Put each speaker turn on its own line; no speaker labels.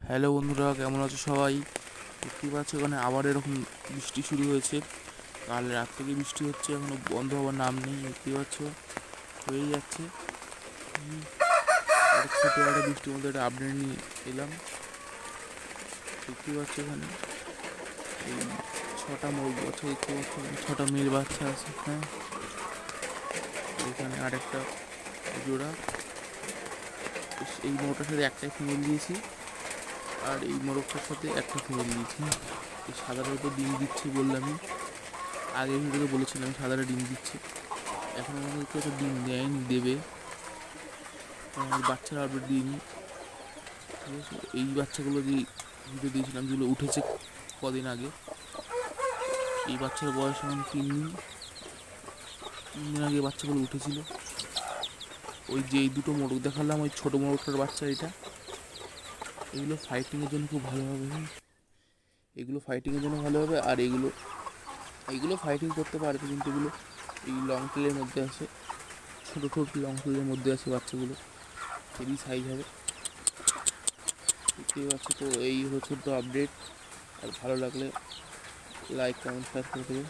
Hello বন্ধুরা, কেমন আছো সবাই? দেখতেই পাচ্ছ এখানে আবার এরকম বৃষ্টি শুরু হয়েছে। কাল রাত থেকে বৃষ্টি হচ্ছে, এখনো বন্ধ হওয়ার নাম নেই। দেখতেই পাচ্ছ হয়েই যাচ্ছে। আর ছোটো একটা বৃষ্টির মধ্যে একটা আপডেট নিয়ে এলাম। দেখতেই পাচ্ছ এখানে এই ছটা মোরগ বাচ্চা দেখতে পাচ্ছ, ছটা মেয়ের বাচ্চা আছে। হ্যাঁ, এখানে আরেকটা জোড়া। এই মোরগটার সাথে একটাই ফিমেল দিয়েছি, আর এই মোরগটার সাথে একটা ফিমেল দিয়েছি। এই সাদাটা তো ডিম দিচ্ছে বললামই, আগের ভিডিওতে বলেছিলাম সাদাটা ডিম দিচ্ছে। এখন আমাদেরকে একটা ডিম দেয়নি, দেবে, কারণ এই বাচ্চারা আপডেট দিইনি। ঠিক আছে, এই বাচ্চাগুলো দিয়ে ভিডিও দিয়েছিলাম যেগুলো উঠেছে কদিন আগে। এই বাচ্চার বয়স এখন 3 দিন। 3 দিন আগে বাচ্চাগুলো উঠেছিল। ওই যে এই দুটো মোরগ দেখালাম, ওই ছোটো মোরগটার বাচ্চা এটা। এগুলো ফাইটিংয়ের জন্য খুব ভালো হবে। এগুলো ফাইটিংয়ের জন্য ভালো হবে। আর এইগুলো এইগুলো ফাইটিং করতে পারবে, কিন্তু এগুলো এই লং টেলের মধ্যে আছে, ছোটো ছোটো লং টেলের মধ্যে আছে বাচ্চাগুলো। হেভি সাইজ হবে, দেখতেই পাচ্ছ। তো এই হচ্ছে তো আপডেট। আর ভালো লাগলে লাইক, কমেন্ট, শেয়ার করে দেবে।